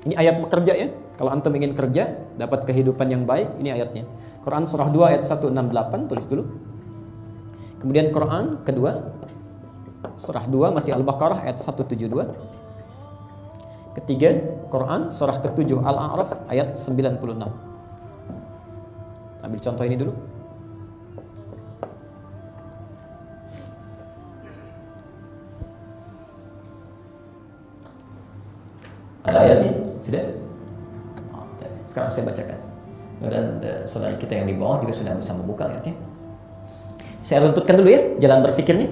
Ini ayat bekerja ya. Kalau antum ingin kerja, dapat kehidupan yang baik, ini ayatnya. Quran surah 2 ayat 168, tulis dulu. Kemudian Quran kedua, surah 2 masih Al-Baqarah ayat 172. Ketiga, Quran surah ke-7 Al-A'raf ayat 96. Ambil contoh ini dulu. Ada ayatnya? Sudah? Sekarang saya bacakan. Dan saudara kita yang di bawah juga sudah bisa membuka ayatnya. Saya runtutkan dulu ya jalan berfikirnya.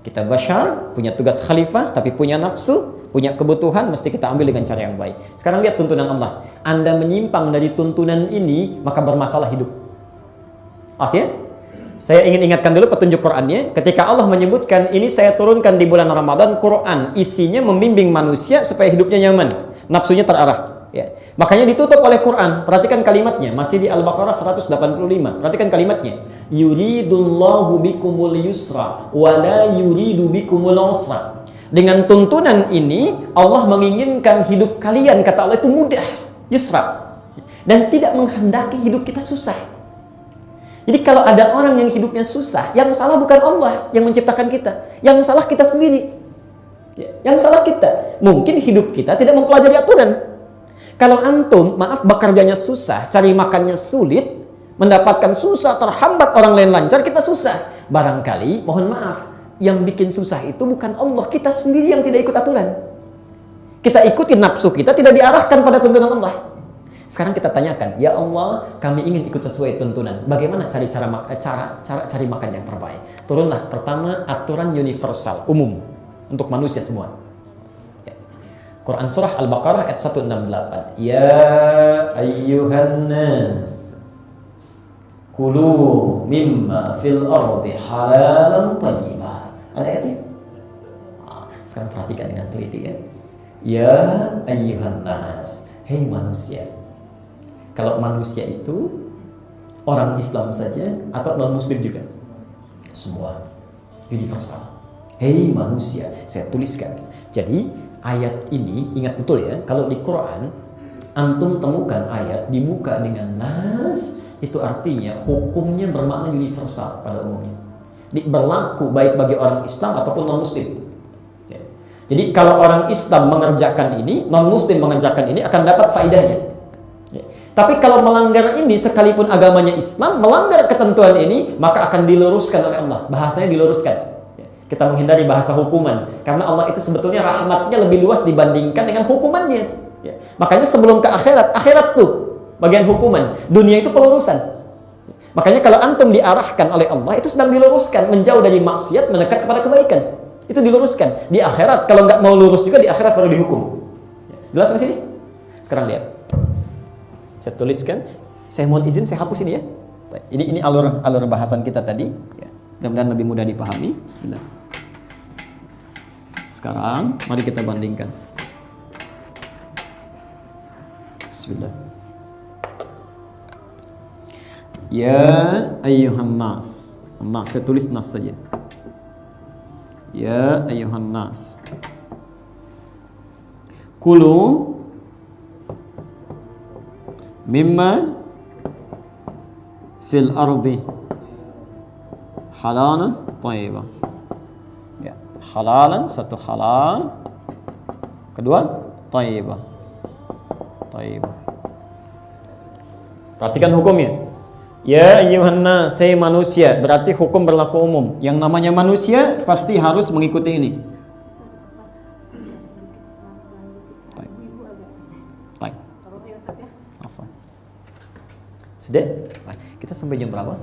Kita bashar, punya tugas khalifah, tapi punya nafsu, punya kebutuhan, mesti kita ambil dengan cara yang baik. Sekarang lihat tuntunan Allah. Anda menyimpang dari tuntunan ini, maka bermasalah hidup. Ya? Saya ingin ingatkan dulu petunjuk Qurannya. Ketika Allah menyebutkan, ini saya turunkan di bulan Ramadan, Quran isinya membimbing manusia supaya hidupnya nyaman, nafsunya terarah. Ya. Makanya ditutup oleh Quran. Perhatikan kalimatnya, masih di Al-Baqarah 185. Perhatikan kalimatnya. Yuridullahu bikumul yusra wa la yuridu bikumul usra. Dengan tuntunan ini Allah menginginkan hidup kalian, kata Allah, itu mudah, yusra, dan tidak menghendaki hidup kita susah. Jadi kalau ada orang yang hidupnya susah, yang salah bukan Allah yang menciptakan kita, yang salah kita sendiri. Yang salah kita. Mungkin hidup kita tidak mempelajari aturan. Kalau antum, maaf, bekerjanya susah, cari makannya sulit, mendapatkan susah, terhambat orang lain lancar, kita susah. Barangkali, mohon maaf, yang bikin susah itu bukan Allah, kita sendiri yang tidak ikut aturan. Kita ikuti nafsu kita, tidak diarahkan pada tuntunan Allah. Sekarang kita tanyakan, ya Allah, kami ingin ikut sesuai tuntunan. Bagaimana cari cara cari makan yang terbaik? Turunlah pertama aturan universal, umum untuk manusia semua. Quran surah Al-Baqarah ayat 168. Ya ayyuhan nas kulu mimma fil ardi halalan thayyiban. Ada ayatnya? Sekarang perhatikan dengan teliti ya. Ya ayyuhan nas, hei manusia. Kalau manusia itu orang Islam saja atau non muslim juga? Semua, universal. Hei manusia, saya tuliskan. Jadi ayat ini, ingat betul ya, kalau di Quran antum temukan ayat dibuka dengan nas, itu artinya hukumnya bermakna universal pada umumnya. Berlaku baik bagi orang Islam ataupun non muslim. Jadi kalau orang Islam mengerjakan ini, non muslim mengerjakan ini, akan dapat faedahnya. Tapi kalau melanggar ini, sekalipun agamanya Islam, melanggar ketentuan ini, maka akan diluruskan oleh Allah. Bahasanya diluruskan. Kita menghindari bahasa hukuman, karena Allah itu sebetulnya rahmatnya lebih luas dibandingkan dengan hukumannya. Makanya sebelum ke akhirat, akhirat tuh bagian hukuman, dunia itu pelurusan. Makanya kalau antum diarahkan oleh Allah, itu sedang diluruskan, menjauh dari maksiat, mendekat kepada kebaikan. Itu diluruskan. Di akhirat, kalau nggak mau lurus juga, di akhirat baru dihukum. Jelas di sini? Sekarang lihat. Saya tuliskan, saya mohon izin saya hapus ini ya. Ini alur bahasan kita tadi. Mudah-mudahan lebih mudah dipahami. Bismillah. Sekarang mari kita bandingkan. Bismillah. Ya ayyuhan nas. Nas, saya tulis nas saja. Ya ayyuhan nas. Kulu mimma fil ardi halalan thayyibah. Ya, halalan, satu halal, kedua thayyibah. Thayyibah. Perhatikan hukumnya. Ya ayyuhan nas, saya manusia, berarti hukum berlaku umum. Yang namanya manusia pasti harus mengikuti ini. Sudah? Kita sampai jam berapa?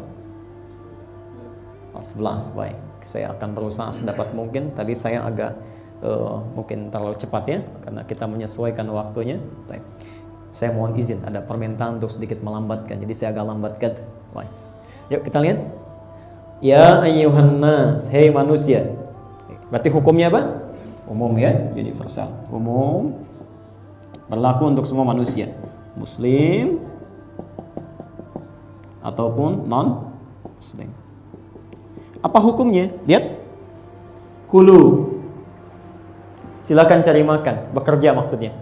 11. Baik. Saya akan berusaha sedapat mungkin. Tadi saya agak mungkin terlalu cepat ya, karena kita menyesuaikan waktunya. Baik. Saya mohon izin, ada permintaan untuk sedikit melambatkan. Jadi saya agak lambatkan. Baik. Yuk kita lihat. Ya ayyuhan nas, hei manusia. Berarti hukumnya apa? Umum ya, universal. Umum. Berlaku untuk semua manusia. Muslim ataupun non muslim. Apa hukumnya? Lihat. Kulu. Silakan cari makan, bekerja maksudnya.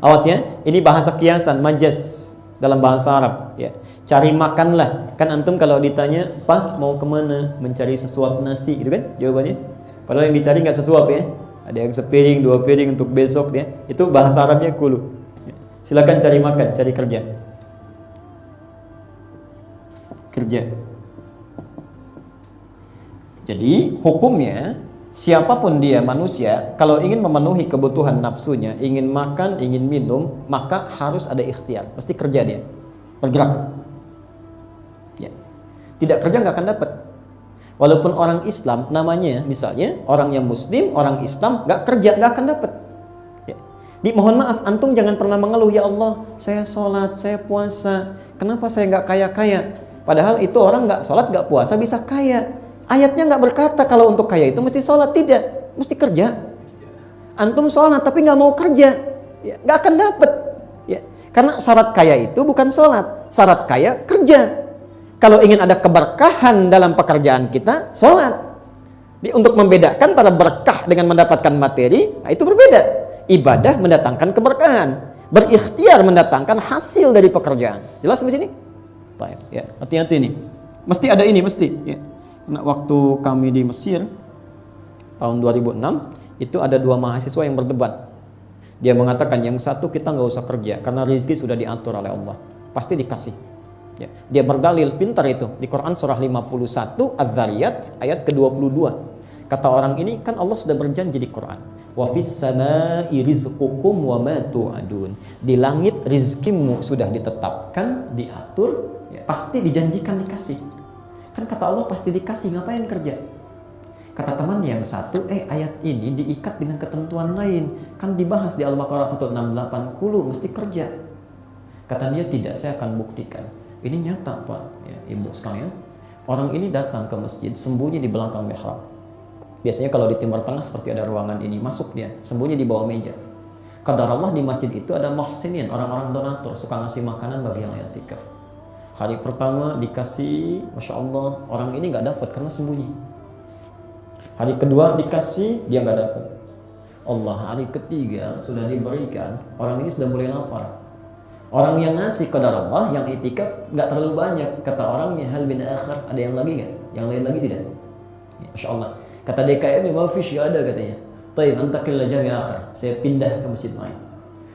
Awas ya, ini bahasa kiasan, majaz dalam bahasa Arab ya. Cari makanlah. Kan antum kalau ditanya, "Pak, mau kemana?" Mencari sesuap nasi, gitu kan jawabannya. Padahal yang dicari nggak sesuap ya. Ada yang sepiring, 2 piring untuk besok ya. Itu bahasa Arabnya kulu. Silakan cari makan, cari kerja. Kerja. Jadi hukumnya siapapun dia manusia, kalau ingin memenuhi kebutuhan nafsunya, ingin makan, ingin minum, maka harus ada ikhtiar. Mesti kerja dia, bergerak. Ya. Tidak kerja nggak akan dapat. Walaupun orang Islam namanya, misalnya orang yang Muslim, orang Islam nggak kerja nggak akan dapat. Ya. Mohon maaf, antum jangan pernah mengeluh, ya Allah, saya sholat, saya puasa, kenapa saya nggak kaya-kaya? Padahal itu orang nggak sholat, nggak puasa bisa kaya. Ayatnya nggak berkata kalau untuk kaya itu mesti sholat, tidak, mesti kerja. Antum sholat tapi nggak mau kerja, ya, nggak akan dapat. Ya. Karena syarat kaya itu bukan sholat, syarat kaya kerja. Kalau ingin ada keberkahan dalam pekerjaan kita, sholat. Untuk membedakan antara berkah dengan mendapatkan materi, nah itu berbeda. Ibadah mendatangkan keberkahan, berikhtiar mendatangkan hasil dari pekerjaan. Jelas sampai sini? Ya, hati-hati nih. Mesti ada ini, mesti. Ya. Nah, waktu kami di Mesir tahun 2006 itu ada 2 mahasiswa yang berdebat. Dia mengatakan yang satu kita nggak usah kerja karena rezeki sudah diatur oleh Allah, pasti dikasih. Ya. Dia berdalil, pintar itu, di Quran surah 51 Az-Zariyat ayat ke-22. Kata orang ini kan Allah sudah berjanji di Quran, wa fis samai rizqukum wa ma tu'adun. Di langit rizkimu sudah ditetapkan, diatur, ya, pasti dijanjikan dikasih. Kan kata Allah pasti dikasih, ngapain kerja? Kata teman yang satu, ayat ini diikat dengan ketentuan lain. Kan dibahas di Al-Baqarah 168, mesti kerja. Kata dia, tidak, saya akan buktikan. Ini nyata Pak, ya, ibu sekalian. Orang ini datang ke masjid, sembunyi di belakang mihrab. Biasanya kalau di Timur Tengah seperti ada ruangan ini, masuk dia, sembunyi di bawah meja. Qadar Allah di masjid itu ada muhsinin, orang-orang donatur, suka ngasih makanan bagi yang i'tikaf. Hari pertama dikasih, Masya Allah, orang ini nggak dapat karena sembunyi. Hari kedua dikasih, dia nggak dapat. Allah, hari ketiga sudah diberikan, orang ini sudah mulai lapar. Orang yang ngasih qadar Allah, yang i'tikaf nggak terlalu banyak. Kata orangnya, hal bin akhir, ada yang lagi nggak? Yang lain lagi tidak? Ya, Masya Allah. Kata DKM, mafish, ya ada katanya. Taib, antakil jami akhir. Saya pindah ke masjid lain.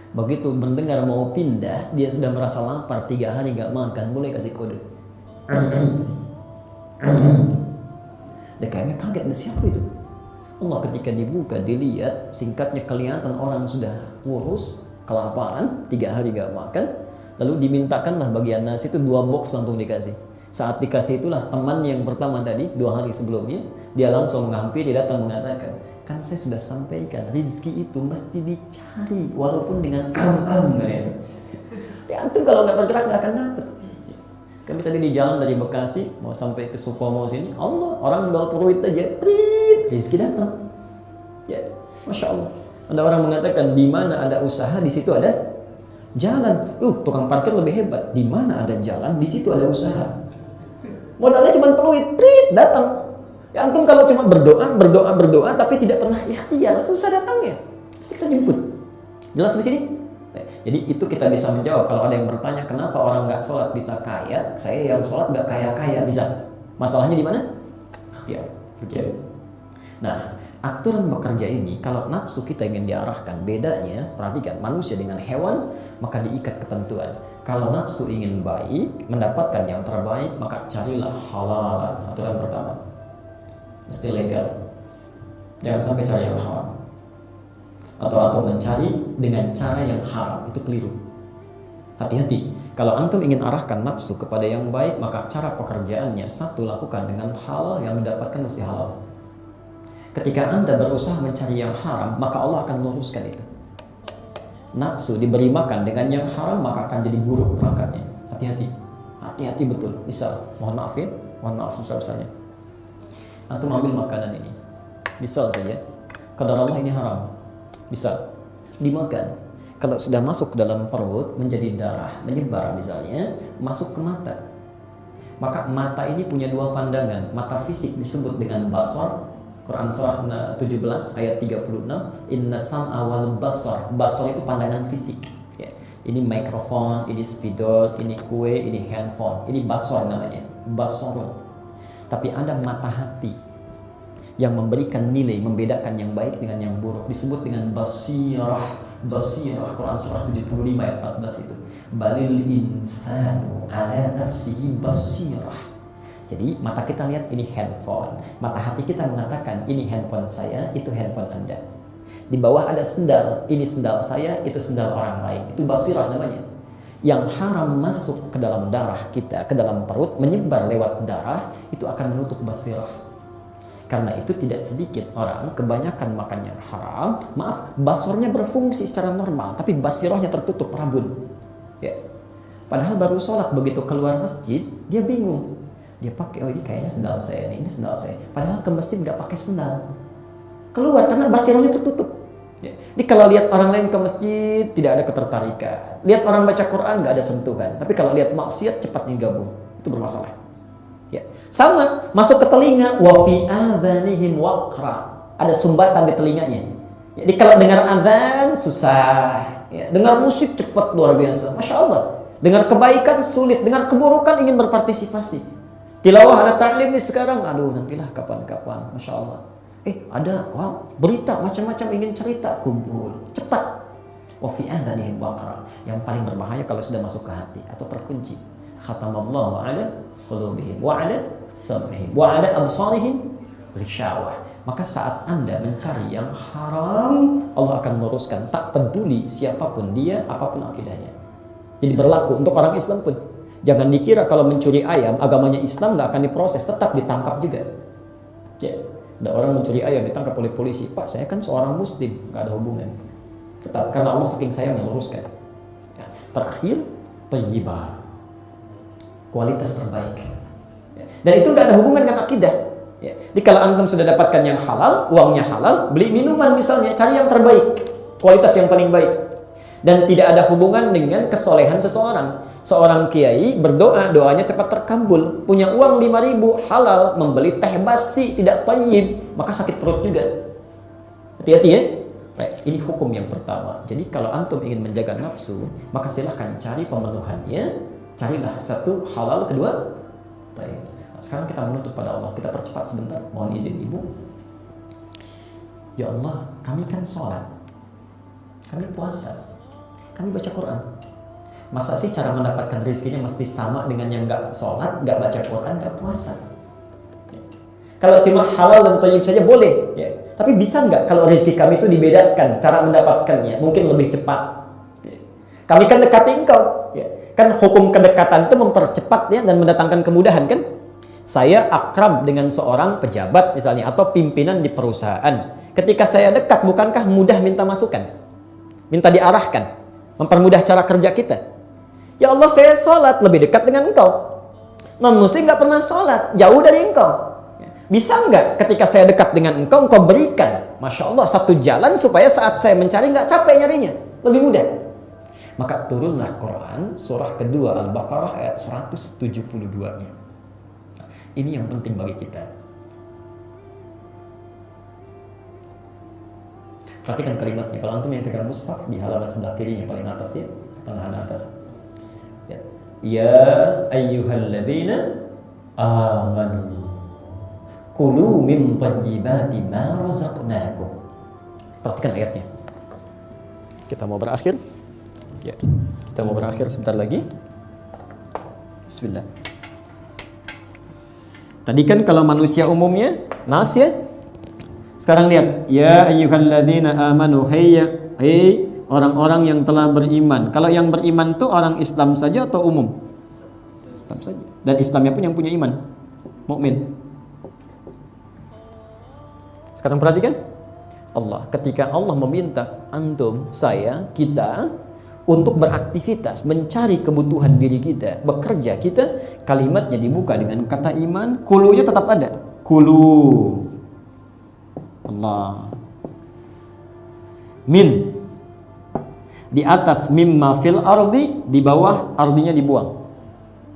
Begitu mendengar mau pindah, dia sudah merasa lapar, 3 hari nggak makan, mulai kasih kode. DKM kaget, ada siapa itu? Allah ketika dibuka, dilihat, singkatnya kelihatan orang sudah kurus, kelaparan, 3 hari nggak makan, lalu dimintakanlah bagian nasi itu 2 box langsung dikasih. Saat dikasih itulah teman yang pertama tadi, 2 hari sebelumnya, dia langsung menghampiri, dia datang mengatakan, kan saya sudah sampaikan, rezeki itu mesti dicari, walaupun dengan ya antum kalau nggak bergerak nggak akan dapat. Kami tadi di jalan dari Bekasi mau sampai ke Sukomo sini, Allah, orang jual peruit aja, prit, rezeki datang. Ya, Masya Allah. Ada orang mengatakan di mana ada usaha di situ ada jalan. Tukang parkir lebih hebat. Di mana ada jalan di situ ada usaha. Modalnya cuma peluit, prit, datang. Ya antum kalau cuma berdoa tapi tidak pernah ikhtiar, susah datangnya. Pasti kita jemput. Jelas di sini? Jadi itu kita bisa menjawab kalau ada yang bertanya kenapa orang nggak sholat bisa kaya, saya yang sholat nggak kaya bisa. Masalahnya di mana? Ikhtiar. Kerja. Nah, aturan bekerja ini kalau nafsu kita ingin diarahkan, bedanya perhatikan, manusia dengan hewan maka diikat ketentuan. Kalau nafsu ingin baik, mendapatkan yang terbaik, maka carilah halal. Aturan pertama, mesti legal, jangan sampai cari yang haram, atau mencari dengan cara yang haram, itu keliru. Hati-hati, kalau antum ingin arahkan nafsu kepada yang baik, maka cara pekerjaannya satu, lakukan dengan halal, yang mendapatkan mesti halal. Ketika anda berusaha mencari yang haram, maka Allah akan luruskan itu. Nafsu diberi makan dengan yang haram, maka akan jadi buruk perangkatnya. Hati-hati, hati-hati betul. Misal, mohon maaf ya, mohon maaf sebesar-besarnya, antum ambil makanan ini, misal saja qadar Allah ini haram, bisa dimakan. Kalau sudah masuk ke dalam perut, menjadi darah, menyebar misalnya, masuk ke mata, maka mata ini punya 2 pandangan. Mata fisik disebut dengan basar, Quran surah 17 ayat 36, inna sam'a wal basar. Basar itu pandangan fisik. Ini mikrofon, ini spidol, ini kue, ini handphone, ini basor namanya, basor. Tapi ada mata hati yang memberikan nilai, membedakan yang baik dengan yang buruk, disebut dengan basirah. Basirah, Quran surah 75 ayat 14 itu. Balil insanu ala nafsihi basirah. Jadi mata kita lihat ini handphone, mata hati kita mengatakan ini handphone saya, itu handphone Anda. Di bawah ada sendal, ini sendal saya, itu sendal orang lain. Itu basirah namanya. Yang haram masuk ke dalam darah kita, ke dalam perut, menyebar lewat darah, itu akan menutup basirah. Karena itu tidak sedikit orang kebanyakan makannya haram, maaf, basornya berfungsi secara normal, tapi basirahnya tertutup, rabun. Ya. Padahal baru sholat, begitu keluar masjid, dia bingung. Dia pakai, oh ini kayaknya sendal saya nih, ini sendal saya. Padahal ke masjid nggak pakai sendal. Keluar karena basirahnya tertutup. Ya. Jadi kalau lihat orang lain ke masjid tidak ada ketertarikan, lihat orang baca Quran nggak ada sentuhan. Tapi kalau lihat maksiat cepat nih gabung, itu bermasalah. Ya. Sama masuk ke telinga, wa fi adhanihim waqra, ada sumbatan di telinganya. Jadi kalau dengar azan susah, ya. Dengar musik cepat luar biasa, masya Allah. Dengar kebaikan sulit, dengar keburukan ingin berpartisipasi. Tilawah ada taklim nih sekarang, aduh nantilah kapan-kapan, masya Allah. Ada, wow, berita macam-macam ingin cerita, kumpul, cepat. Wa fi adhanihim waqra. Yang paling berbahaya kalau sudah masuk ke hati atau terkunci. Khatamallahu ala qulubihim wa ala sam'ihim wa ala absarihim ghisyawah. Maka saat Anda mencari yang haram, Allah akan meluruskan, tak peduli siapapun dia, apapun akidahnya. Jadi berlaku untuk orang Islam pun. Jangan dikira kalau mencuri ayam agamanya Islam nggak akan diproses, tetap ditangkap juga. Ya. Ada orang mencuri ayam ditangkap oleh polisi. Pak, saya kan seorang muslim, nggak ada hubungan. Tetap karena Allah saking sayang meluruskan. Ya. Terakhir, thayyibah, kualitas terbaik. Ya. Dan itu nggak ada hubungan dengan akidah. Ya. Jadi kalau antum sudah dapatkan yang halal, uangnya halal, beli minuman misalnya, cari yang terbaik, kualitas yang paling baik. Dan tidak ada hubungan dengan kesolehan seseorang. Seorang kiai berdoa, doanya cepat terkabul. Punya uang 5.000 halal, membeli teh basi tidak thayyib, maka sakit perut juga. Hati-hati ya. Baik, ini hukum yang pertama. Jadi kalau antum ingin menjaga nafsu, maka silahkan cari pemenuhannya. Carilah satu halal, kedua thayyib. Nah, sekarang kita menuntut pada Allah. Kita percepat sebentar. Mohon izin Ibu. Ya Allah, kami kan sholat, kami puasa, kami baca Quran. Masa sih cara mendapatkan rezekinya mesti sama dengan yang nggak sholat, nggak baca Quran, nggak puasa? Ya. Kalau cuma halal dan thayyib saja boleh, ya. Tapi bisa nggak kalau rezeki kami itu dibedakan cara mendapatkannya, mungkin lebih cepat? Ya. Kami kan dekati engkau, ya. Kan hukum kedekatan itu mempercepat ya dan mendatangkan kemudahan kan? Saya akrab dengan seorang pejabat misalnya atau pimpinan di perusahaan. Ketika saya dekat, bukankah mudah minta masukan, minta diarahkan, mempermudah cara kerja kita? Ya Allah, saya sholat lebih dekat dengan engkau. Non-muslim nggak pernah sholat, jauh dari engkau. Bisa nggak ketika saya dekat dengan engkau, engkau berikan, Masya Allah, satu jalan supaya saat saya mencari nggak capek nyarinya, lebih mudah. Maka turunlah Quran, surah kedua Al-Baqarah ayat 172-nya. Nah, ini yang penting bagi kita. Perhatikan kalimatnya. Kalau antum yang pegang mushaf di halaman sebelah kiri yang paling atas ya, tengah atas. Ya ayyuhalladzina amanu kulu min thayyibati ma razaqnakum. Perhatikan ayatnya. Kita mau berakhir. Ya, kita mau berakhir sebentar lagi. Bismillah. Tadi kan kalau manusia umumnya nas ya. Sekarang lihat, ya ayyuhalladzina amanu, hey orang-orang yang telah beriman. Kalau yang beriman itu orang Islam saja atau umum? Islam saja. Dan Islamnya pun yang punya iman, mukmin. Sekarang perhatikan, Allah ketika Allah meminta antum, saya, kita untuk beraktivitas, mencari kebutuhan diri kita, bekerja kita, kalimatnya dibuka dengan kata iman, kulunya tetap ada. Kulu Allah. Min di atas mimma fil ardi, di bawah ardinya dibuang.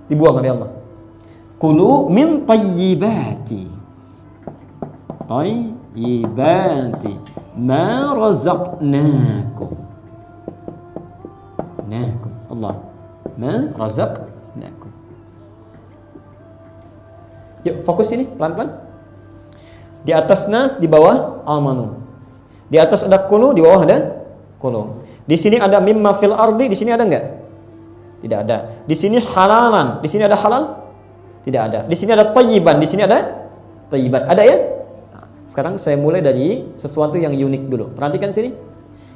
Dibuang oleh Allah. Kulu min tayyibati. Tayyibati ma razaqnakum. Nakum. Allah ma razaqnakum. Yuk fokus ini pelan-pelan. Di atas nas, di bawah amanu. Di atas ada kulu, di bawah ada kulu. Di sini ada mimma fil ardi, di sini ada enggak? Tidak ada. Di sini halalan, di sini ada halal? Tidak ada. Di sini ada thayyiban, di sini ada thayyibat. Ada ya? Nah, sekarang saya mulai dari sesuatu yang unik dulu. Perhatikan sini.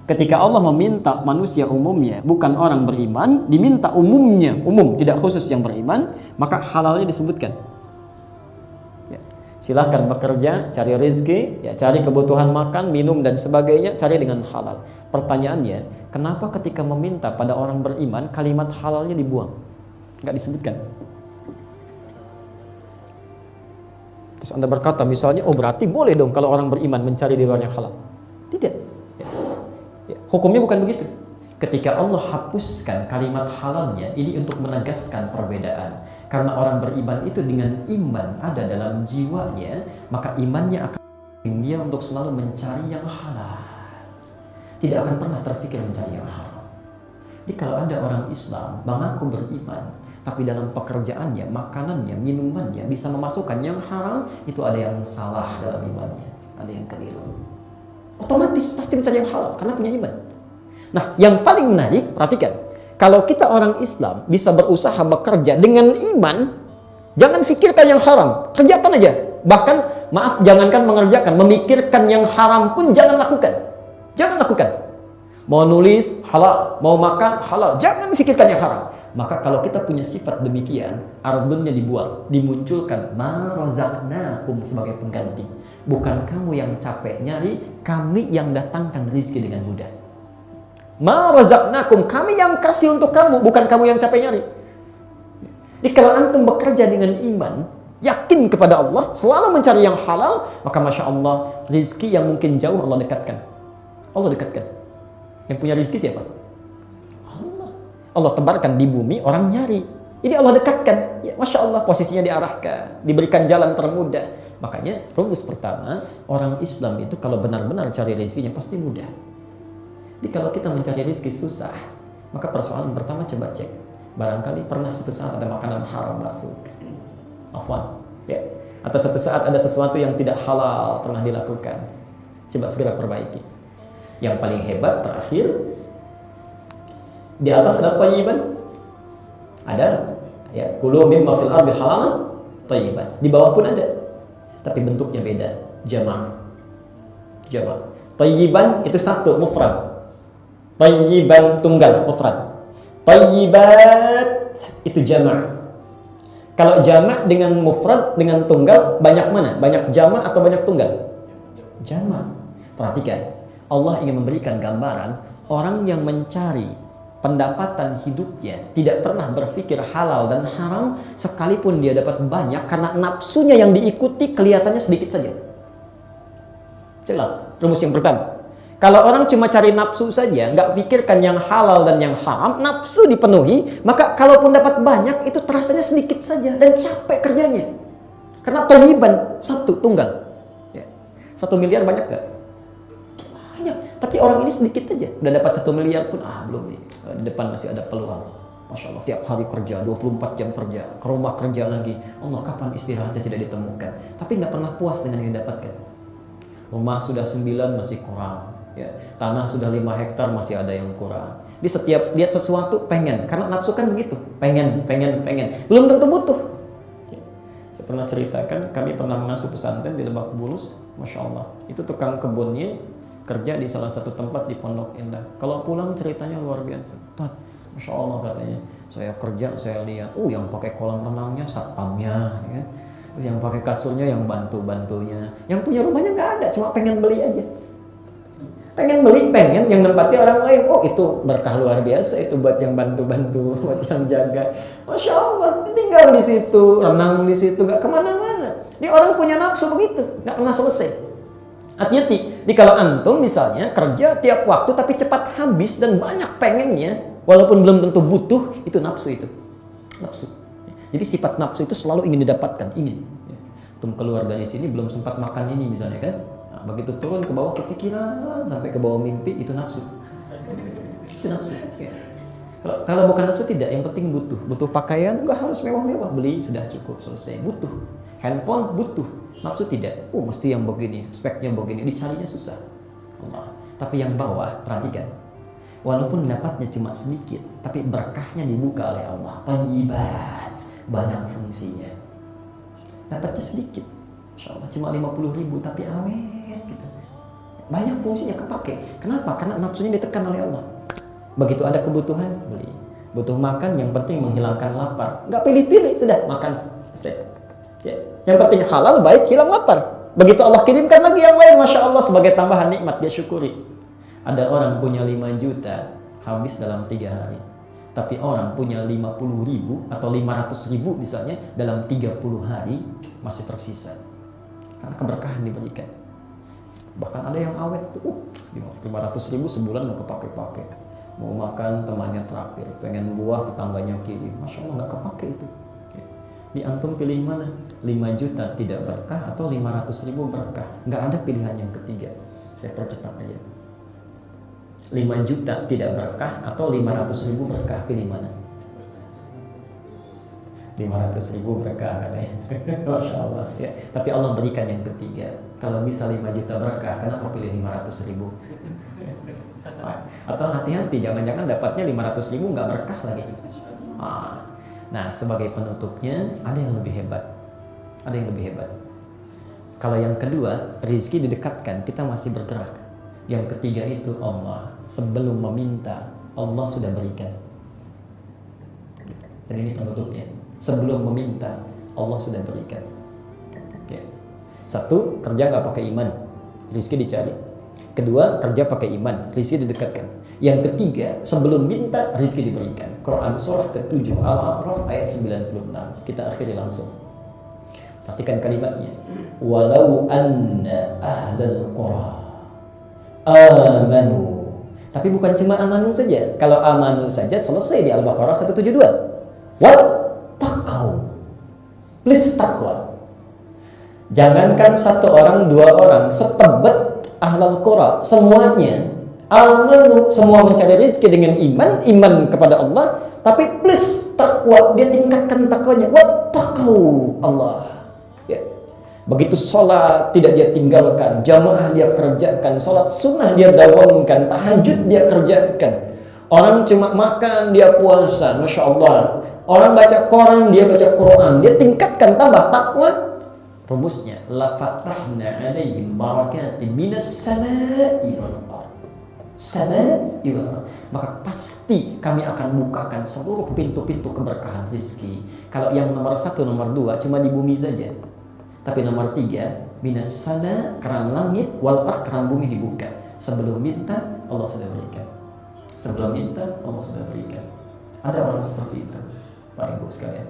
Ketika Allah meminta manusia umumnya, bukan orang beriman, diminta umumnya, umum, tidak khusus yang beriman, maka halalnya disebutkan. Ya. Silahkan bekerja, cari rezeki, ya, cari kebutuhan makan, minum dan sebagainya, cari dengan halal. Pertanyaannya, kenapa ketika meminta pada orang beriman, kalimat halalnya dibuang? Enggak disebutkan. Terus Anda berkata misalnya, oh berarti boleh dong kalau orang beriman mencari di luar yang halal. Tidak. Hukumnya bukan begitu. Ketika Allah hapuskan kalimat halalnya, ini untuk menegaskan perbedaan. Karena orang beriman itu dengan iman ada dalam jiwanya, maka imannya akan membimbing dia untuk selalu mencari yang halal. Tidak akan pernah terfikir mencari yang haram. Jadi kalau ada orang Islam mengaku beriman, tapi dalam pekerjaannya, makanannya, minumannya bisa memasukkan yang haram, itu ada yang salah dalam imannya, ada yang keliru. Otomatis pasti mencari yang halal karena punya iman. Nah, yang paling menarik, perhatikan. Kalau kita orang Islam bisa berusaha bekerja dengan iman, jangan fikirkan yang haram, kerjakan aja. Bahkan, maaf, jangankan mengerjakan, memikirkan yang haram pun jangan lakukan. Jangan lakukan. Mau nulis, halal. Mau makan, halal. Jangan fikirkan yang haram. Maka kalau kita punya sifat demikian, ardunnya dibuat, dimunculkan ma razaqnakum sebagai pengganti. Bukan kamu yang capek nyari, kami yang datangkan rezeki dengan mudah. Ma razaqnakum, kami yang kasih untuk kamu, bukan kamu yang capek nyari. Jadi kalau antum bekerja dengan iman, yakin kepada Allah, selalu mencari yang halal, maka Masya Allah, rezeki yang mungkin jauh Allah dekatkan. Allah dekatkan. Yang punya rezeki siapa? Allah tebarkan di bumi, orang nyari. Ini Allah dekatkan. Ya, Masya Allah, posisinya diarahkan, diberikan jalan termudah. Makanya rumus pertama, orang Islam itu kalau benar-benar cari rezekinya pasti mudah. Jadi kalau kita mencari rezeki susah, maka persoalan pertama coba cek. Barangkali pernah satu saat ada makanan haram masuk. Afwan. Ya. Atau satu saat ada sesuatu yang tidak halal pernah dilakukan. Coba segera perbaiki. Yang paling hebat terakhir, di atas ada thayyiban, ada ya kulu mimma fil ardi halalan thayyiban. Di bawah pun ada, tapi bentuknya beda, jama'. Thayyiban itu satu mufrad, thayyiban tunggal mufrad, thayyibat itu jama'. Kalau jama' dengan mufrad dengan tunggal banyak mana? Banyak jama' atau banyak tunggal? Jama'. Perhatikan, Allah ingin memberikan gambaran orang yang mencari pendapatan hidupnya tidak pernah berpikir halal dan haram, sekalipun dia dapat banyak karena nafsunya yang diikuti kelihatannya sedikit saja. Jelas rumus yang pertama. Kalau orang cuma cari nafsu saja, nggak pikirkan yang halal dan yang haram, nafsu dipenuhi, maka kalaupun dapat banyak itu terasanya sedikit saja dan capek kerjanya. Karena thayyiban satu tunggal. Ya. 1 miliar banyak nggak? Banyak. Tapi orang ini sedikit aja. Udah dapat 1 miliar pun belum nih. Di depan masih ada peluang. Masya Allah, tiap hari kerja, 24 jam kerja, ke rumah kerja lagi. Allah, kapan istirahatnya tidak ditemukan. Tapi nggak pernah puas dengan yang didapatkan. Rumah sudah 9 masih kurang. Ya. Tanah sudah 5 hektar masih ada yang kurang. Di setiap lihat sesuatu pengen. Karena nafsu kan begitu. Pengen. Belum tentu butuh. Ya. Saya pernah ceritakan, kami pernah mengasuh pesantren di Lebak Bulus. Masya Allah. Itu tukang kebunnya kerja di salah satu tempat di Pondok Indah. Kalau pulang ceritanya luar biasa. Tuh, Masya Allah katanya. Saya kerja, saya lihat, yang pakai kolam renangnya satpamnya, ya. Terus yang pakai kasurnya yang bantunya. Yang punya rumahnya nggak ada, cuma pengen beli aja. Pengen yang nempati orang lain. Itu berkah luar biasa itu buat yang bantu-bantu, buat yang jaga. Masya Allah, tinggal di situ, renang di situ, nggak kemana-mana. Dia orang punya nafsu begitu, nggak pernah selesai. Hati-hati. Jadi kalau antum misalnya kerja tiap waktu tapi cepat habis dan banyak pengennya, walaupun belum tentu butuh, itu nafsu itu. Nafsu. Jadi sifat nafsu itu selalu ingin didapatkan, ingin. Antum keluar dari sini belum sempat makan ini misalnya kan. Nah, begitu turun ke bawah kepikiran sampai ke bawah mimpi, itu nafsu. Itu nafsu. Ya. Kalau bukan nafsu tidak, yang penting butuh pakaian, nggak harus mewah-mewah, beli sudah cukup, selesai. Butuh handphone, butuh. Nafsu tidak, mesti yang begini, speknya begini, dicarinya susah. Allah. Tapi yang bawah, perhatikan, walaupun dapatnya cuma sedikit, tapi berkahnya dibuka oleh Allah. Thayyibat, banyak fungsinya. Dapatnya sedikit, Masya Allah, cuma 50.000, tapi awet gitu. Banyak fungsinya kepake. Kenapa? Karena nafsunya ditekan oleh Allah. Begitu ada kebutuhan, beli. Butuh makan, yang penting menghilangkan lapar. Nggak pilih-pilih, sudah makan. Ya. Yang penting halal, baik, hilang lapar. Begitu Allah kirimkan lagi yang lain, Masya Allah, sebagai tambahan nikmat, dia syukuri. Ada orang punya 5 juta, habis dalam 3 hari. Tapi orang punya 50.000 atau 500.000 misalnya, dalam 30 hari masih tersisa. Karena keberkahan diberikan. Bahkan ada yang awet tuh, 500.000 sebulan nggak kepake-pake. Mau makan temannya traktir, pengen buah tetangganya kirim, Masya Allah nggak kepake itu. Di antum pilih mana? 5 juta tidak berkah atau 500.000 berkah? Nggak ada pilihan yang ketiga. Saya percepat aja. 5 juta tidak berkah atau 500.000 berkah, pilih mana? 500.000 berkah katanya. Masya Allah ya. Tapi Allah berikan yang ketiga. Kalau bisa 5 juta berkah, kenapa pilih 500.000? Atau hati-hati, jangan-jangan dapatnya 500.000 nggak berkah lagi. Nah, sebagai penutupnya ada yang lebih hebat. Ada yang lebih hebat. Kalau yang kedua, rezeki didekatkan, kita masih bergerak. Yang ketiga itu Allah, sebelum meminta, Allah sudah berikan. Dan ini penutupnya. Sebelum meminta, Allah sudah berikan. Oke. Satu, kerja nggak pakai iman, rezeki dicari. Kedua, kerja pakai iman, rezeki didekatkan. Yang ketiga, sebelum minta, rezeki diberikan. Quran surah ke-7 Al-A'raf ayat 96. Kita akhiri langsung. Perhatikan kalimatnya. Walau anna ahlal qura amanu. Tapi bukan cuma amanu saja. Kalau amanu saja selesai di Al-Baqarah 172. Wattaqau. Please takwa. Jangankan satu orang, dua orang, setebet ahlal qura, semuanya amanu, semua mencari rezeki dengan iman kepada Allah, tapi plus takwa, dia tingkatkan takwanya. Wattaqau Allah. Ya. Begitu sholat tidak dia tinggalkan, jamaah dia kerjakan, sholat sunnah dia dawamkan, tahajud dia kerjakan. Orang cuma makan dia puasa, Masya Allah. Orang baca Quran dia baca Quran, dia tingkatkan, tambah takwa. Rumusnya, la fatahna alaihim barakatin minas sama'i wal ardh. Sama'i wal ardh. Maka pasti kami akan bukakan seluruh pintu-pintu keberkahan rezeki. Kalau yang nomor 1, nomor 2 cuma di bumi saja. Tapi nomor 3, minas sama, keran langit, wal ardh, keran bumi dibuka. Sebelum minta, Allah sudah berikan. Sebelum minta, Allah sudah berikan. Ada orang seperti itu, Pak Ibu sekalian.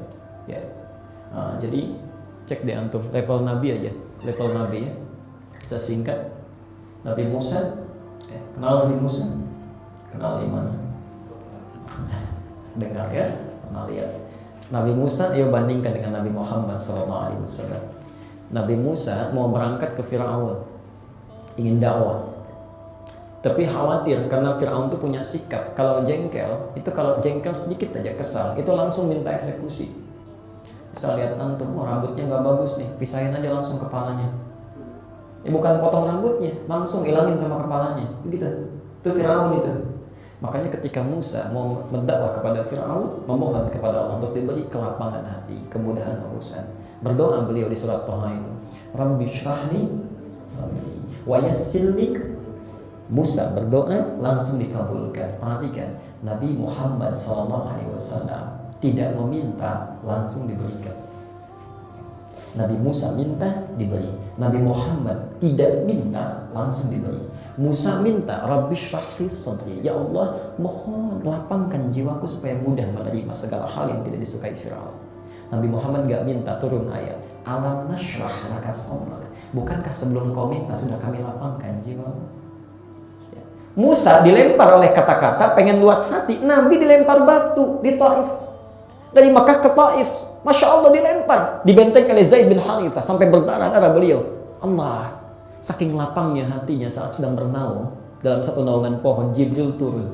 Ya. Jadi cek di antum level Nabi aja, level Nabi ya. Bisa singkat. Nabi Musa, kenal Nabi Musa? Kenal di mana? Dengar ya, kenal ya. Nabi Musa, ayo bandingkan dengan Nabi Muhammad SAW. Nabi Musa mau berangkat ke Fir'aun, ingin dakwah. Tapi khawatir karena Fir'aun itu punya sikap, kalau jengkel sedikit aja kesal, itu langsung minta eksekusi. Saya lihat antum, rambutnya nggak bagus nih, pisahin aja langsung kepalanya. Bukan potong rambutnya, langsung hilangin sama kepalanya. Begitu. Itu Fir'aun itu. Makanya ketika Musa mau mendakwah kepada Fir'aun, memohon kepada Allah untuk diberi kelapangan hati, kemudahan urusan. Berdoa beliau di surat Thaha itu, Rabbi shrahli sadri wa yassirli. Musa berdoa langsung dikabulkan. Perhatikan, Nabi Muhammad SAW tidak meminta, langsung diberikan. Nabi Musa minta, diberi. Nabi Muhammad tidak minta, langsung diberi. Musa minta, Rabbi shrahli sadri, ya Allah, mohon lapangkan jiwaku supaya mudah menerima segala hal yang tidak disukai Fir'aun. Nabi Muhammad gak minta, turun ayat, alam nashrah laka sadrak. Bukankah sebelum kau minta sudah kami lapangkan jiwamu? Musa dilempar oleh kata-kata, pengen luas hati. Nabi dilempar batu di Taif. Dari Makkah ke Taif, Masya Allah dilempar, dibenteng oleh Zaid bin Harithah sampai berdarah-darah beliau. Allah, saking lapangnya hatinya saat sedang bernaung dalam satu naungan pohon, Jibril turun.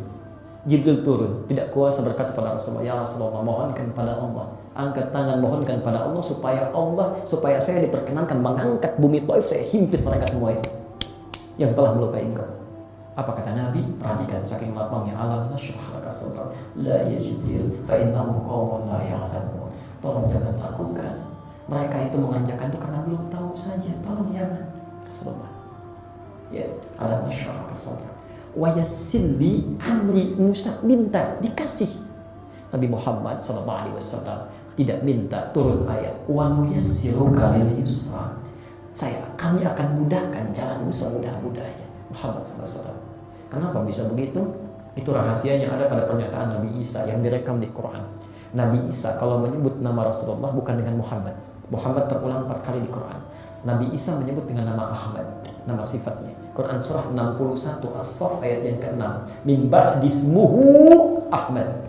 Jibril turun, tidak kuasa berkata pada Rasulullah, ya Rasulullah, mohonkan pada Allah, angkat tangan mohonkan pada Allah supaya saya diperkenankan mengangkat bumi Taif, saya himpit mereka semua itu yang telah melukai engkau. Apa kata Nabi? Perhatikan saking lapangnya, alam nashrah laka sadrak la ya Jibril fa innahum qaumun la ya'lamun. Tolong jangan lakukan. Mereka itu mengerjakan itu karena belum tahu saja. Tolong jangan. Rasulullah. Ya, alam nashrah laka sadrak. Wa yassili amri, Musa minta dikasih. Nabi Muhammad SAW tidak minta turun ayat wa nuyassiruka lil yusra. Kami akan mudahkan jalanmu semudah-mudahnya. Muhammad SAW. Kenapa bisa begitu? Itu rahasianya ada pada pernyataan Nabi Isa yang direkam di Quran. Nabi Isa kalau menyebut nama Rasulullah bukan dengan Muhammad. Muhammad terulang 4 kali di Quran. Nabi Isa menyebut dengan nama Ahmad, nama sifatnya. Quran surah 61 As-Saff ayat yang ke-6. Min ba'dismuhu Ahmad.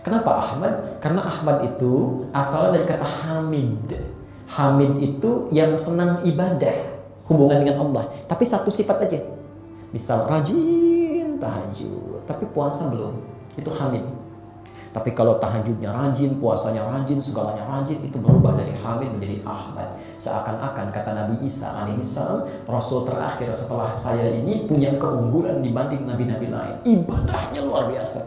Kenapa Ahmad? Karena Ahmad itu asalnya dari kata Hamid. Hamid itu yang senang ibadah, hubungan dengan Allah. Tapi satu sifat aja. Misal rajin tahajud, tapi puasa belum. Itu Hamid. Tapi kalau tahajudnya rajin, puasanya rajin, segalanya rajin, itu berubah dari Hamid menjadi Ahmad. Seakan-akan kata Nabi Isa alaihissalam, Rasul terakhir setelah saya ini punya keunggulan dibanding nabi-nabi lain. Ibadahnya luar biasa.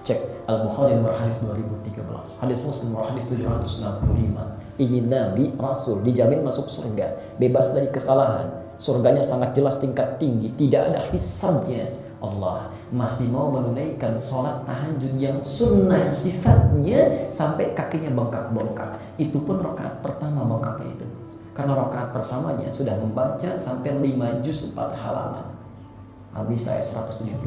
Cek Al-Bukhari nomor hadis 2013, hadis Muslim nomor hadis 765. Ini Nabi Rasul dijamin masuk surga, bebas dari kesalahan. Surganya sangat jelas tingkat tinggi, tidak ada hisabnya. Allah masih mau menunaikan sholat tahajud yang sunnah sifatnya sampai kakinya bengkak-bengkak. Itu pun rakaat pertama bengkaknya itu. Karena rakaat pertamanya sudah membaca sampai 5 juz 4 halaman. Al-Nisa 176.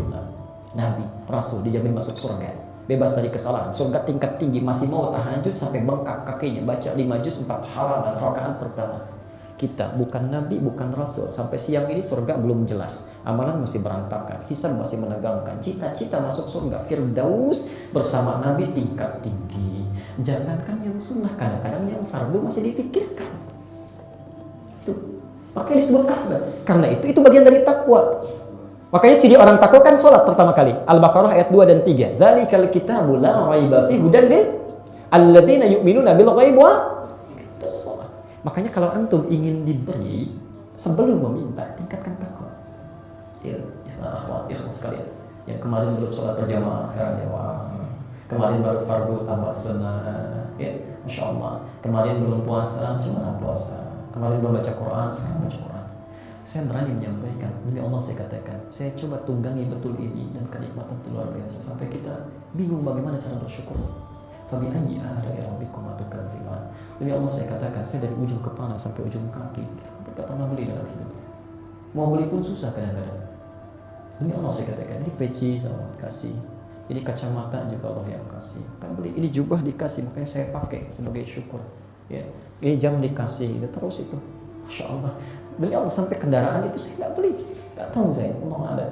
Nabi, Rasul dijamin masuk surga, bebas dari kesalahan. Surga tingkat tinggi, masih mau tahajud sampai bengkak kakinya, baca 5 juz 4 halaman rakaat pertama. Kita bukan Nabi, bukan Rasul. Sampai siang ini surga belum jelas. Amalan masih berantakan, hisab masih menegangkan. Cita-cita masuk surga Firdaus bersama Nabi tingkat tinggi. Jangankan yang sunnah, kadang-kadang yang fardu masih difikirkan. Itu makanya disebut Ahmad. Karena itu bagian dari takwa. Makanya ciri orang takwa kan sholat pertama kali. Al-Baqarah ayat 2 dan 3. Dzalikal kitabu la raiba fihi hudan lil alladzina yu'minuna bil ghaibi wa shalah. Makanya kalau antum ingin diberi, sebelum meminta, tingkatkan takwa. Ya, ikhlas sekalian. Yang kemarin belum sholat berjamaah, sekarang jawab. Kemarin baru fardu tambah sunnah. Ya, Masya Allah. Kemarin belum puasa, cuma puasa. Kemarin belum baca Quran, sekarang baca Quran. Saya berani menyampaikan, demi Allah saya katakan, saya coba tunggangi betul ini dan kenikmatan itu luar biasa. Sampai kita bingung bagaimana cara bersyukur. Fabi ayyi ala'i rabbikum tukadziban. Demi Allah saya katakan, saya dari ujung kepala sampai ujung kaki tidak pernah beli dalam hidup. Mau beli pun susah kadang-kadang. Demi Allah saya katakan, ini peci sama kasih, ini kacamata juga Allah yang kasih. Kan beli, ini jubah dikasih, makanya saya pakai sebagai syukur. Ya, ini jam dikasih, itu terus itu. Masya Allah. Demi Allah sampai kendaraan itu saya nggak beli, nggak tahu saya, Allah ada.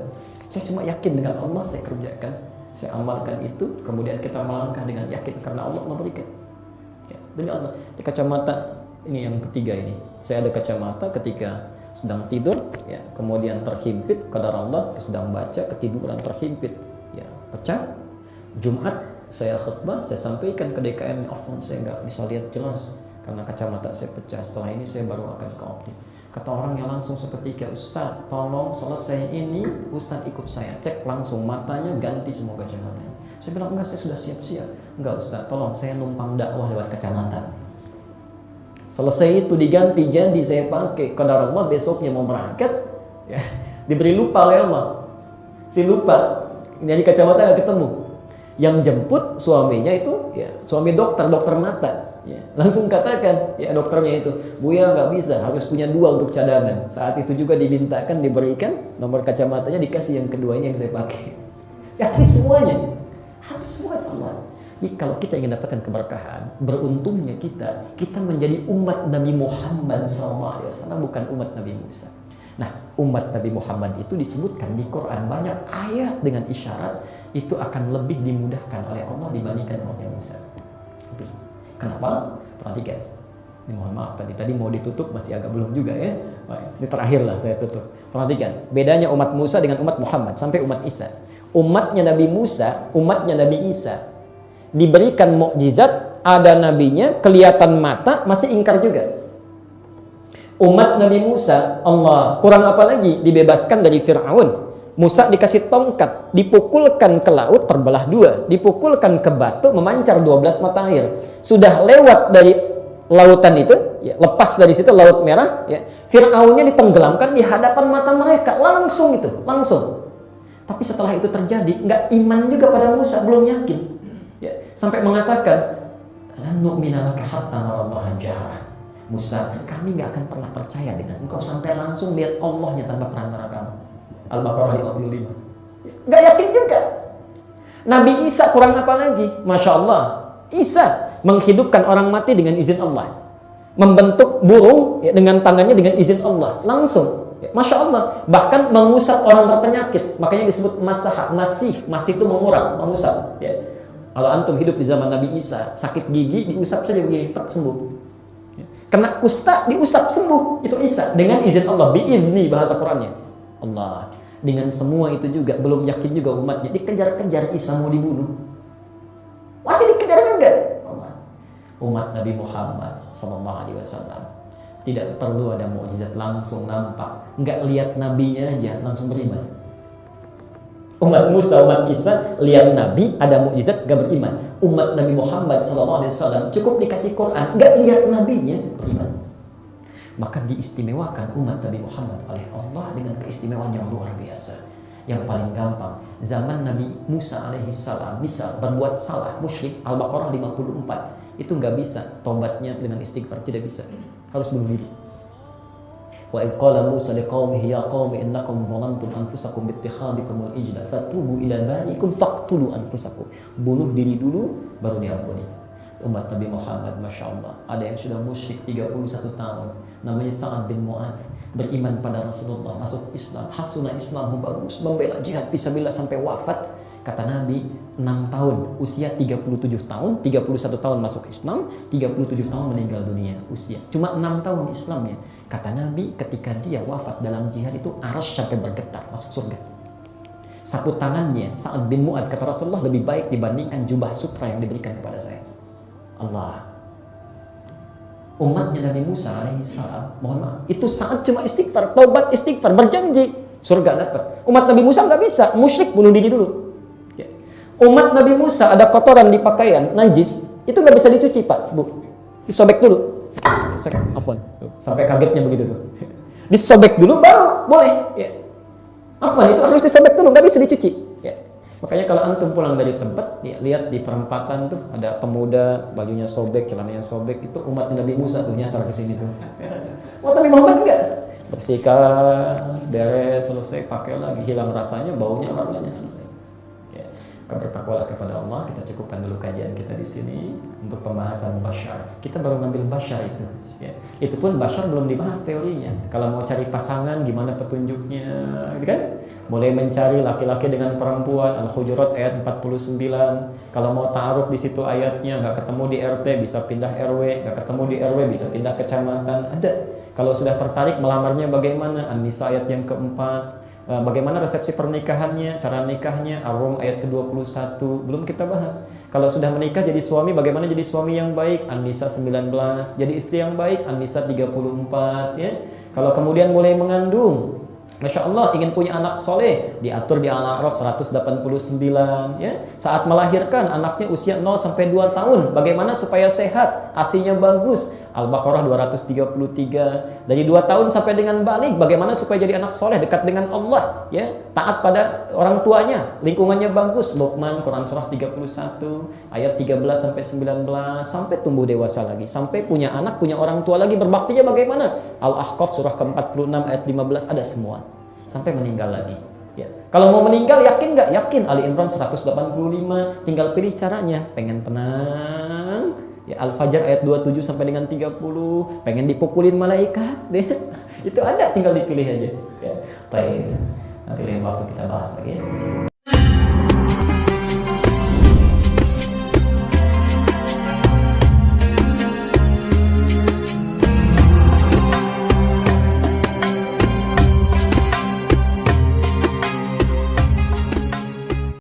Saya cuma yakin dengan Allah saya kerjakan. Saya amalkan itu, kemudian kita melangkah dengan yakin karena Allah memberikan. Ya, demi Allah, di kacamata ini yang ketiga ini. Saya ada kacamata ketika sedang tidur, ya, kemudian terhimpit, qadar Allah, sedang baca, ketiduran terhimpit, ya, pecah. Jumat saya khutbah, saya sampaikan ke DKM, afwan saya nggak bisa lihat jelas karena kacamata saya pecah. Setelah ini saya baru akan ke optik. Kata orangnya langsung seketika, Ustaz, tolong selesai ini, Ustaz ikut saya. Cek langsung matanya, ganti semua kacamatanya. Saya bilang, enggak, saya sudah siap-siap. Enggak Ustaz, tolong saya numpang dakwah lewat kacamata. Selesai itu diganti, janji saya pakai. Qadar Allah besoknya mau berangkat, ya, diberi lupa oleh Allah. Si lupa, jadi kacamata nggak ketemu. Yang jemput suaminya itu, ya, suami dokter mata. Ya, langsung katakan, ya, dokternya itu, Buya nggak bisa, harus punya 2 untuk cadangan. Saat itu juga dimintakan, diberikan nomor kacamatanya, dikasih yang kedua ini yang saya pakai. Ya, habis semuanya Allah. Jadi kalau kita ingin dapatkan keberkahan, beruntungnya kita menjadi umat Nabi Muhammad SAW, bukan umat Nabi Musa. Nah, umat Nabi Muhammad itu disebutkan di Quran banyak ayat dengan isyarat itu akan lebih dimudahkan oleh Allah dibandingkan umat Musa. Kenapa? Perhatikan. Ini mohon maaf tadi mau ditutup masih agak belum juga ya. Baik, ini terakhir lah saya tutup. Perhatikan, bedanya umat Musa dengan umat Muhammad sampai umat Isa. Umatnya Nabi Musa, umatnya Nabi Isa diberikan mukjizat, ada nabinya, kelihatan mata, masih ingkar juga. Umat Nabi Musa, Allah, kurang apa lagi? Dibebaskan dari Fir'aun. Musa dikasih tongkat, dipukulkan ke laut, terbelah dua, dipukulkan ke batu, memancar 12 mata air. Sudah lewat dari lautan itu, ya, lepas dari situ Laut Merah, ya, Fir'aunnya ditenggelamkan di hadapan mata mereka, langsung itu, langsung. Tapi setelah itu terjadi, nggak iman juga pada Musa, belum yakin, ya, sampai mengatakan, lan nu'mina laka hatta narallaha jahrah. Musa, kami nggak akan pernah percaya dengan engkau sampai langsung lihat Allahnya tanpa perantara kamu. Al-Baqarah 55. Nggak yakin juga. Nabi Isa kurang apa lagi? Masya Allah, Isa menghidupkan orang mati dengan izin Allah, membentuk burung, ya, dengan tangannya dengan izin Allah, langsung, ya, Masya Allah. Bahkan mengusap orang berpenyakit, makanya disebut masih itu mengusap, ya. Kalau antum hidup di zaman Nabi Isa, sakit gigi diusap saja begini, tak sembuh, ya. Kena kusta diusap sembuh, itu Isa dengan izin Allah, biizni bahasa Qurannya. Allah, dengan semua itu juga belum yakin juga umatnya, dikejar-kejar Isa mau dibunuh, masih dikejar juga. Umat Nabi Muhammad SAW tidak perlu ada mukjizat, langsung nampak, nggak lihat nabinya aja langsung beriman. Umat Musa, umat Isa lihat nabi ada mukjizat nggak beriman. Umat Nabi Muhammad SAW cukup dikasih Quran, nggak lihat nabinya beriman. Maka diistimewakan umat Nabi Muhammad oleh Allah dengan keistimewaan yang luar biasa. Yang paling gampang, zaman Nabi Musa alaihissalam misal berbuat salah, musyrik, Al-Baqarah 54, itu nggak bisa tobatnya dengan istighfar, tidak bisa, harus bunuh diri. Wa idh qala Musa liqaumihi ya qaumi innakum zalamtum anfusakum biittikhadikumul ijla fatubu ila bariikum faqtulu anfusakum. Bunuh diri dulu baru diampuni. Umat Nabi Muhammad, Masya Allah, ada yang sudah musyrik 31 tahun, namanya Sa'ad bin Mu'adz, beriman pada Rasulullah, masuk Islam, hasuna Islamu, bagus, membela jihad fisabilillah sampai wafat. Kata Nabi, 6 tahun, usia 37 tahun, 31 tahun masuk Islam, 37 tahun meninggal dunia usia. Cuma 6 tahun Islamnya. Kata Nabi, ketika dia wafat dalam jihad itu, arsy sampai bergetar, masuk surga. Sapu tangannya, Sa'ad bin Mu'adz, kata Rasulullah, lebih baik dibandingkan jubah sutra yang diberikan kepada saya. Allah. Umatnya Nabi Musa alaihissalam, mohon maaf, itu saat cuma istighfar, taubat istighfar, berjanji surga dapat. Umat Nabi Musa nggak bisa, musyrik, bunuh diri dulu. Ya. Umat Nabi Musa ada kotoran di pakaian, najis, itu nggak bisa dicuci Pak, Bu, disobek dulu. Afwan, sampai kagetnya begitu tuh. Disobek dulu baru boleh. Ya. Afwan, itu harus disobek dulu, nggak bisa dicuci. Ya. Makanya kalau antum pulang dari tempat, ya, lihat di perempatan tuh ada pemuda bajunya sobek, celananya sobek, itu umat Nabi Musa tuh nyasar ke sini tuh. Umat Nabi Muhammad enggak. Bersihkan, beres, selesai, pakai lagi, hilang rasanya, baunya, warnanya, selesai. Ya. Bertakwalah kepada Allah. Kita cukupkan dulu kajian kita di sini untuk pembahasan basyar. Kita baru ngambil basyar itu. Ya. Itu pun basyar belum dibahas teorinya. Kalau mau cari pasangan, gimana petunjuknya, gitu kan? Mulai mencari laki-laki dengan perempuan, Al-Hujurat ayat 49. Kalau mau ta'aruf di situ ayatnya, nggak ketemu di RT bisa pindah RW, nggak ketemu di RW bisa pindah kecamatan, ada. Kalau sudah tertarik melamarnya bagaimana? An-Nisa ayat yang keempat. Bagaimana resepsi pernikahannya, cara nikahnya, Ar-Rum ayat ke-21, belum kita bahas. Kalau sudah menikah jadi suami, bagaimana jadi suami yang baik, An-Nisa 19. Jadi istri yang baik, An-Nisa 34. Ya. Kalau kemudian mulai mengandung, Masya Allah, ingin punya anak soleh, diatur di Al-A'raf 189. Ya. Saat melahirkan, anaknya usia 0 sampai 2 tahun, bagaimana supaya sehat, ASI-nya bagus, Al-Baqarah 233. Dari 2 tahun sampai dengan balik, bagaimana supaya jadi anak soleh, dekat dengan Allah, ya, taat pada orang tuanya, lingkungannya bagus, Luqman, Quran surah 31, ayat 13 sampai 19, sampai tumbuh dewasa lagi, sampai punya anak, punya orang tua lagi, berbaktinya bagaimana? Al-Ahqaf surah ke-46 ayat 15, ada semua, sampai meninggal lagi. Ya. Kalau mau meninggal yakin nggak? Yakin. Ali Imran 185, tinggal pilih caranya. Pengen tenang, ya, Al-Fajr ayat 27 sampai dengan 30, pengen dipukulin malaikat deh. Itu ada, tinggal dipilih aja. Ya. Baik. Nanti lain waktu kita bahas lagi.